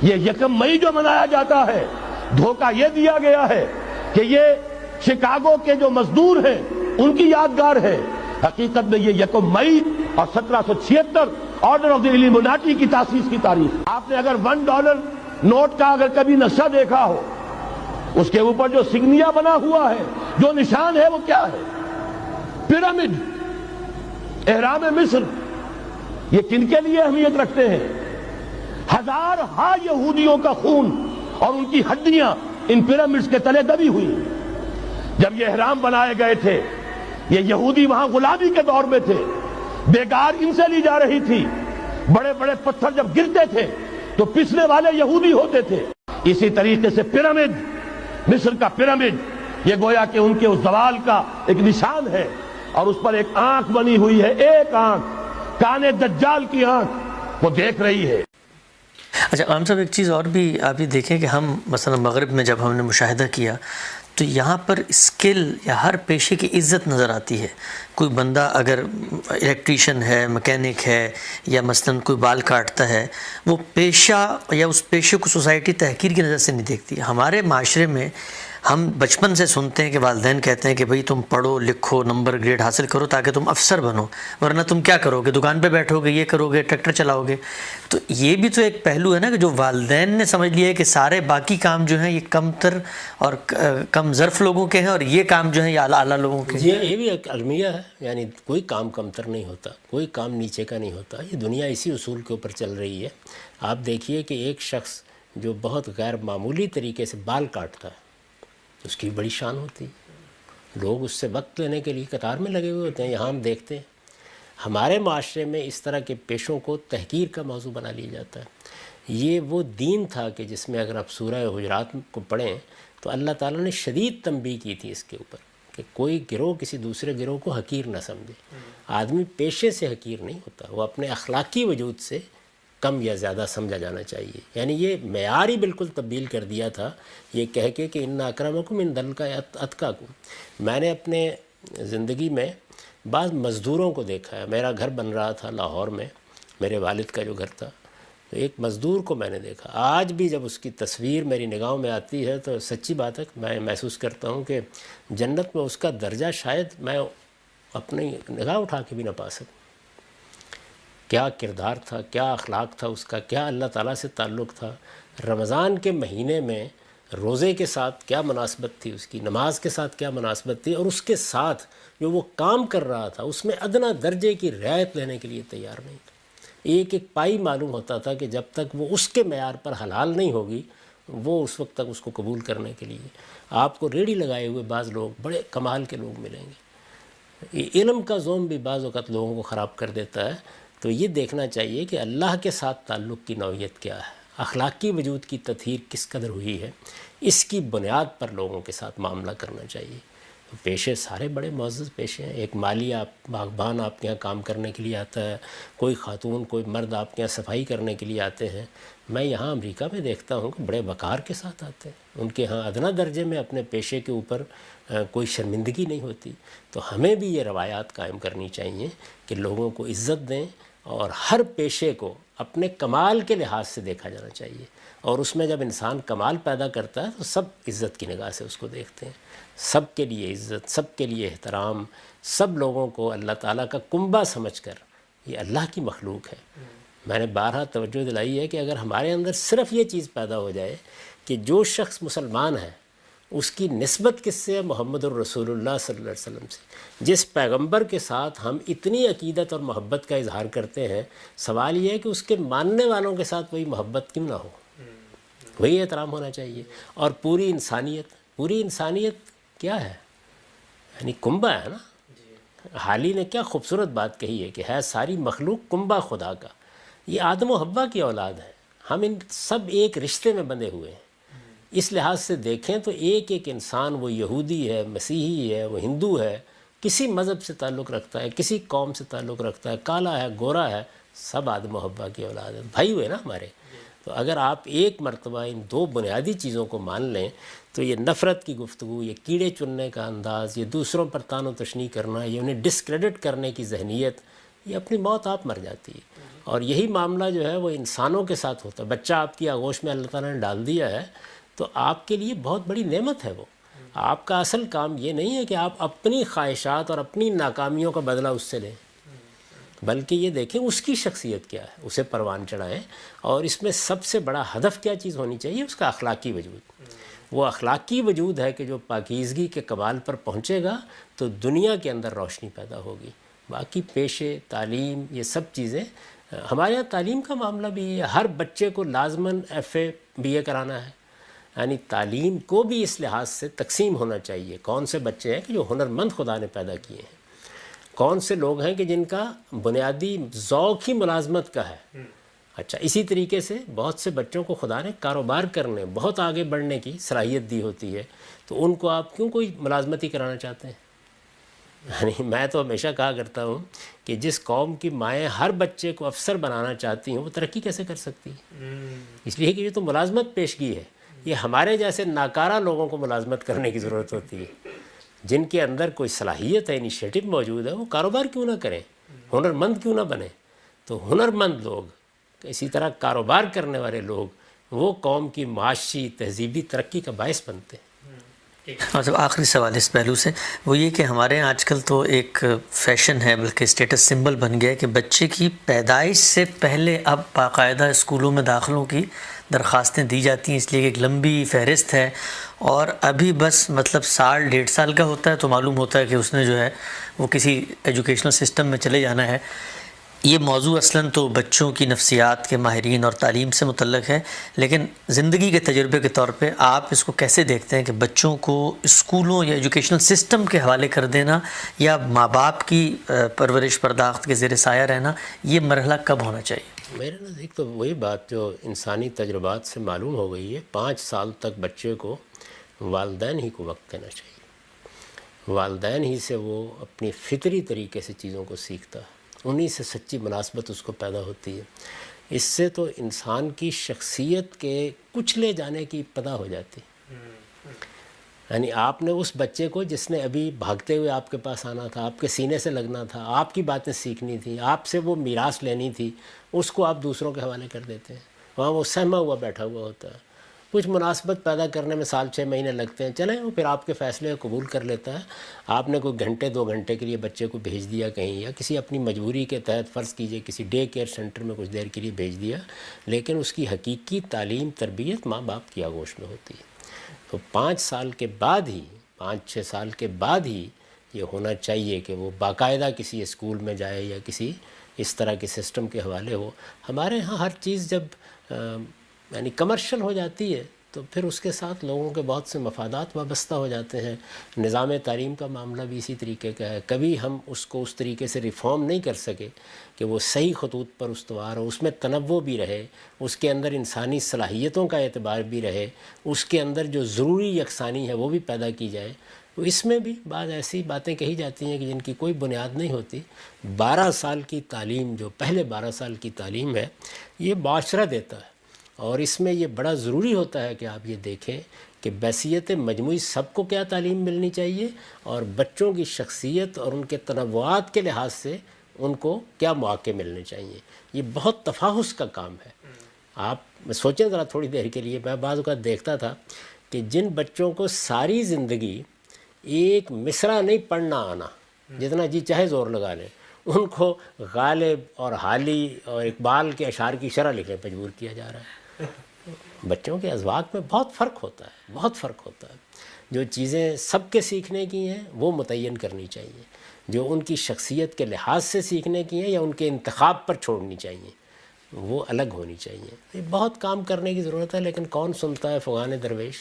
یہ یکم مئی جو منایا جاتا ہے، دھوکہ یہ دیا گیا ہے کہ یہ شکاگو کے جو مزدور ہیں ان کی یادگار ہے۔ حقیقت میں یہ یکم مئی اور 1776 آرڈر آف دی ایلیموناٹی کی تاسیس کی تاریخ۔ آپ نے اگر $1 نوٹ کا اگر کبھی نقشہ دیکھا ہو، اس کے اوپر جو سگنیا بنا ہوا ہے، جو نشان ہے، وہ کیا ہے؟ پیرامڈ، احرام مصر۔ یہ کن کے لیے اہمیت رکھتے ہیں؟ ہزارہا یہودیوں کا خون اور ان کی ہڈیاں ان پیرامڈز کے تلے دبی ہوئی۔ جب یہ احرام بنائے گئے تھے، یہ یہودی وہاں غلامی کے دور میں تھے، بیگار ان سے لی جا رہی تھی، بڑے بڑے پتھر جب گرتے تھے تو پسنے والے یہودی ہوتے تھے۔ اسی طریقے سے پیرامڈ، مصر کا پیرامڈ، یہ گویا کہ ان کے اس زوال کا ایک نشان ہے، اور اس پر ایک آنکھ بنی ہوئی ہے، ایک آنکھ، کان دجال کی آنکھ، وہ دیکھ رہی ہے۔ اچھا عام صاحب، ایک چیز اور بھی آپ یہ دیکھیں کہ ہم مثلا مغرب میں جب ہم نے مشاہدہ کیا تو یہاں پر اسکل یا ہر پیشے کی عزت نظر آتی ہے۔ کوئی بندہ اگر الیکٹریشین ہے، مکینک ہے، یا مثلا کوئی بال کاٹتا ہے، وہ پیشہ یا اس پیشے کو سوسائٹی تحقیر کی نظر سے نہیں دیکھتی۔ ہمارے معاشرے میں ہم بچپن سے سنتے ہیں کہ والدین کہتے ہیں کہ بھئی تم پڑھو لکھو، نمبر گریڈ حاصل کرو تاکہ تم افسر بنو، ورنہ تم کیا کرو گے؟ دکان پہ بیٹھو گے، یہ کرو گے، ٹریکٹر چلاؤ گے۔ تو یہ بھی تو ایک پہلو ہے نا کہ جو والدین نے سمجھ لیا ہے کہ سارے باقی کام جو ہیں یہ کم تر اور کم ظرف لوگوں کے ہیں، اور یہ کام جو ہیں یہ اعلیٰ لوگوں کے ہیں۔ جی یہ بھی ایک المیہ ہے، یعنی کوئی کام کمتر نہیں ہوتا، کوئی کام نیچے کا نہیں ہوتا۔ یہ دنیا اسی اصول کے اوپر چل رہی ہے۔ آپ دیکھیے کہ ایک شخص جو بہت غیر معمولی طریقے سے بال کاٹتا ہے، اس کی بڑی شان ہوتی ہے، لوگ اس سے وقت لینے کے لیے قطار میں لگے ہوئے ہوتے ہیں۔ یہاں ہم دیکھتے ہیں ہمارے معاشرے میں اس طرح کے پیشوں کو تحقیر کا موضوع بنا لیا جاتا ہے۔ یہ وہ دین تھا کہ جس میں اگر آپ سورہ حجرات کو پڑھیں تو اللہ تعالیٰ نے شدید تنبیہ کی تھی اس کے اوپر کہ کوئی گروہ کسی دوسرے گروہ کو حقیر نہ سمجھے۔ آدمی پیشے سے حقیر نہیں ہوتا، وہ اپنے اخلاقی وجود سے کم یا زیادہ سمجھا جانا چاہیے۔ یعنی یہ معیار ہی بالکل تبدیل کر دیا تھا یہ کہہ کے کہ ان اکرمکم عند اللہ اتقاکم۔ میں نے اپنے زندگی میں بعض مزدوروں کو دیکھا ہے۔ میرا گھر بن رہا تھا لاہور میں، میرے والد کا جو گھر تھا، تو ایک مزدور کو میں نے دیکھا۔ آج بھی جب اس کی تصویر میری نگاہوں میں آتی ہے تو سچی بات ہے میں محسوس کرتا ہوں کہ جنت میں اس کا درجہ شاید میں اپنی نگاہ اٹھا کے بھی نہ پا سکوں۔ کیا کردار تھا، کیا اخلاق تھا اس کا، کیا اللہ تعالیٰ سے تعلق تھا۔ رمضان کے مہینے میں روزے کے ساتھ کیا مناسبت تھی اس کی، نماز کے ساتھ کیا مناسبت تھی، اور اس کے ساتھ جو وہ کام کر رہا تھا اس میں ادنیٰ درجے کی رعایت لینے کے لیے تیار نہیں تھا۔ ایک ایک پائی معلوم ہوتا تھا کہ جب تک وہ اس کے معیار پر حلال نہیں ہوگی وہ اس وقت تک اس کو قبول کرنے کے لیے۔ آپ کو ریڑھی لگائے ہوئے بعض لوگ بڑے کمال کے لوگ ملیں گے۔ علم کا ذوم بھی بعض اوقات لوگوں کو خراب کر دیتا ہے۔ تو یہ دیکھنا چاہیے کہ اللہ کے ساتھ تعلق کی نوعیت کیا ہے، اخلاقی وجود کی تطہیر کس قدر ہوئی ہے، اس کی بنیاد پر لوگوں کے ساتھ معاملہ کرنا چاہیے۔ پیشے سارے بڑے معزز پیشے ہیں۔ ایک مالی باغبان آپ کے یہاں کام کرنے کے لیے آتا ہے، کوئی خاتون کوئی مرد آپ کے یہاں صفائی کرنے کے لیے آتے ہیں۔ میں یہاں امریکہ میں دیکھتا ہوں کہ بڑے وقار کے ساتھ آتے ہیں، ان کے ہاں ادنیٰ درجے میں اپنے پیشے کے اوپر کوئی شرمندگی نہیں ہوتی۔ تو ہمیں بھی یہ روایات قائم کرنی چاہیے کہ لوگوں کو عزت دیں، اور ہر پیشے کو اپنے کمال کے لحاظ سے دیکھا جانا چاہیے، اور اس میں جب انسان کمال پیدا کرتا ہے تو سب عزت کی نگاہ سے اس کو دیکھتے ہیں۔ سب کے لیے عزت، سب کے لیے احترام، سب لوگوں کو اللہ تعالیٰ کا کنبہ سمجھ کر، یہ اللہ کی مخلوق ہے۔ میں نے بارہا توجہ دلائی ہے کہ اگر ہمارے اندر صرف یہ چیز پیدا ہو جائے کہ جو شخص مسلمان ہے اس کی نسبت کس سے ہے؟ محمد الرسول اللہ صلی اللہ علیہ وسلم سے۔ جس پیغمبر کے ساتھ ہم اتنی عقیدت اور محبت کا اظہار کرتے ہیں، سوال یہ ہے کہ اس کے ماننے والوں کے ساتھ وہی محبت کیوں نہ ہو، وہی احترام ہونا چاہیے۔ اور پوری انسانیت کیا ہے؟ یعنی کنبہ ہے نا۔ حالی نے کیا خوبصورت بات کہی ہے کہ ہے ساری مخلوق کنبہ خدا کا۔ یہ آدم و حوا کی اولاد ہے، ہم ان سب ایک رشتے میں بندھے ہوئے ہیں۔ اس لحاظ سے دیکھیں تو ایک ایک انسان، وہ یہودی ہے، مسیحی ہے، وہ ہندو ہے، کسی مذہب سے تعلق رکھتا ہے، کسی قوم سے تعلق رکھتا ہے، کالا ہے، گورا ہے، سب آدم و حوا کی اولاد ہے، بھائی ہوئے نا ہمارے۔ تو اگر آپ ایک مرتبہ ان دو بنیادی چیزوں کو مان لیں تو یہ نفرت کی گفتگو، یہ کیڑے چننے کا انداز، یہ دوسروں پر طعن و تشنیع کرنا، یہ انہیں ڈسکریڈٹ کرنے کی ذہنیت، یہ اپنی موت آپ مر جاتی ہے. اور یہی معاملہ جو ہے وہ انسانوں کے ساتھ ہوتا ہے. بچہ آپ کی آغوش میں اللہ تعالیٰ نے ڈال دیا ہے تو آپ کے لیے بہت بڑی نعمت ہے وہ. آپ کا اصل کام یہ نہیں ہے کہ آپ اپنی خواہشات اور اپنی ناکامیوں کا بدلہ اس سے لیں، بلکہ یہ دیکھیں اس کی شخصیت کیا ہے، اسے پروان چڑھائیں. اور اس میں سب سے بڑا ہدف کیا چیز ہونی چاہیے؟ اس کا اخلاقی وجود. وہ اخلاقی وجود ہے کہ جو پاکیزگی کے کمال پر پہنچے گا تو دنیا کے اندر روشنی پیدا ہوگی. باقی پیشے، تعلیم، یہ سب چیزیں ہمارے یہاں تعلیم کا معاملہ بھی ہے. ہر بچے کو لازماً FA BA کرانا ہے. یعنی تعلیم کو بھی اس لحاظ سے تقسیم ہونا چاہیے. کون سے بچے ہیں کہ جو ہنرمند خدا نے پیدا کیے ہیں، کون سے لوگ ہیں کہ جن کا بنیادی ذوق ہی ملازمت کا ہے. اچھا، اسی طریقے سے بہت سے بچوں کو خدا نے کاروبار کرنے، بہت آگے بڑھنے کی صلاحیت دی ہوتی ہے، تو ان کو آپ کیوں کوئی ملازمت ہی کرانا چاہتے ہیں؟ یعنی میں تو ہمیشہ کہا کرتا ہوں کہ جس قوم کی مائیں ہر بچے کو افسر بنانا چاہتی ہیں وہ ترقی کیسے کر سکتی ہے؟ اس لیے کہ یہ تو ملازمت پیشگی ہے. یہ ہمارے جیسے ناکارہ لوگوں کو ملازمت کرنے کی ضرورت ہوتی ہے. جن کے اندر کوئی صلاحیت ہے، انیشیٹو موجود ہے، وہ کاروبار کیوں نہ کریں، ہنرمند کیوں نہ بنیں. تو ہنرمند لوگ، اسی طرح کاروبار کرنے والے لوگ، وہ قوم کی معاشی تہذیبی ترقی کا باعث بنتے ہیں. اور جب آخری سوال اس پہلو سے وہ یہ کہ ہمارے یہاں آج کل تو ایک فیشن ہے، بلکہ اسٹیٹس سمبل بن گیا ہے کہ بچے کی پیدائش سے پہلے اب باقاعدہ اسکولوں میں داخلوں کی درخواستیں دی جاتی ہیں، اس لیے کہ ایک لمبی فہرست ہے. اور ابھی بس مطلب سال 1.5 سال کا ہوتا ہے تو معلوم ہوتا ہے کہ اس نے جو ہے وہ کسی ایجوکیشنل سسٹم میں چلے جانا ہے. یہ موضوع اصلاً تو بچوں کی نفسیات کے ماہرین اور تعلیم سے متعلق ہے، لیکن زندگی کے تجربے کے طور پہ آپ اس کو کیسے دیکھتے ہیں کہ بچوں کو اسکولوں یا ایجوکیشنل سسٹم کے حوالے کر دینا یا ماں باپ کی پرورش پرداخت کے زیر سایہ رہنا، یہ مرحلہ کب ہونا چاہیے؟ میرے نزدیک تو وہی بات جو انسانی تجربات سے معلوم ہو گئی ہے، 5 سال تک بچے کو والدین ہی کو وقت دینا چاہیے. والدین ہی سے وہ اپنی فطری طریقے سے چیزوں کو سیکھتا ہے، انہی سے سچی مناسبت اس کو پیدا ہوتی ہے. اس سے تو انسان کی شخصیت کے کچلے جانے کی ابتدا ہو جاتی. یعنی آپ نے اس بچے کو جس نے ابھی بھاگتے ہوئے آپ کے پاس آنا تھا، آپ کے سینے سے لگنا تھا، آپ کی باتیں سیکھنی تھی، آپ سے وہ میراث لینی تھی، اس کو آپ دوسروں کے حوالے کر دیتے ہیں. وہاں وہ سہما ہوا بیٹھا ہوا ہوتا ہے. کچھ مناسبت پیدا کرنے میں 1-6 مہینے لگتے ہیں، چلیں وہ پھر آپ کے فیصلے کو قبول کر لیتا ہے. آپ نے کوئی گھنٹے 2 گھنٹے کے لیے بچے کو بھیج دیا کہیں، یا کسی اپنی مجبوری کے تحت فرض کیجئے کسی ڈے کیئر سینٹر میں کچھ دیر کے لیے بھیج دیا، لیکن اس کی حقیقی تعلیم تربیت ماں باپ کی آغوش میں ہوتی ہے. تو 5 سال کے بعد ہی، 5-6 سال کے بعد ہی یہ ہونا چاہیے کہ وہ باقاعدہ کسی اسکول میں جائے یا کسی اس طرح کے سسٹم کے حوالے ہو. ہمارے ہاں ہر چیز جب یعنی کمرشل ہو جاتی ہے تو پھر اس کے ساتھ لوگوں کے بہت سے مفادات وابستہ ہو جاتے ہیں. نظام تعلیم کا معاملہ بھی اسی طریقے کا ہے. کبھی ہم اس کو اس طریقے سے ریفارم نہیں کر سکے کہ وہ صحیح خطوط پر استوار ہو، اس میں تنوع بھی رہے، اس کے اندر انسانی صلاحیتوں کا اعتبار بھی رہے، اس کے اندر جو ضروری یکسانی ہے وہ بھی پیدا کی جائے. تو اس میں بھی بعض ایسی باتیں کہی جاتی ہیں کہ جن کی کوئی بنیاد نہیں ہوتی. 12 سال کی تعلیم، جو پہلے 12 سال کی تعلیم ہے، یہ معاشرہ دیتا ہے. اور اس میں یہ بڑا ضروری ہوتا ہے کہ آپ یہ دیکھیں کہ بحیثیت مجموعی سب کو کیا تعلیم ملنی چاہیے، اور بچوں کی شخصیت اور ان کے تنوعات کے لحاظ سے ان کو کیا مواقع ملنے چاہیے. یہ بہت تفاحص کا کام ہے. آپ سوچیں ذرا تھوڑی دیر کے لیے، میں بعض اوقات دیکھتا تھا کہ جن بچوں کو ساری زندگی ایک مصرع نہیں پڑھنا آنا، جتنا جی چاہے زور لگا لیں، ان کو غالب اور حالی اور اقبال کے اشعار کی شرح لکھنے پر مجبور کیا جا رہا ہے. بچوں کے اذواق میں بہت فرق ہوتا ہے، بہت فرق ہوتا ہے. جو چیزیں سب کے سیکھنے کی ہیں وہ متعین کرنی چاہیے، جو ان کی شخصیت کے لحاظ سے سیکھنے کی ہیں یا ان کے انتخاب پر چھوڑنی چاہیے وہ الگ ہونی چاہیے. یہ بہت کام کرنے کی ضرورت ہے، لیکن کون سنتا ہے فغان درویش.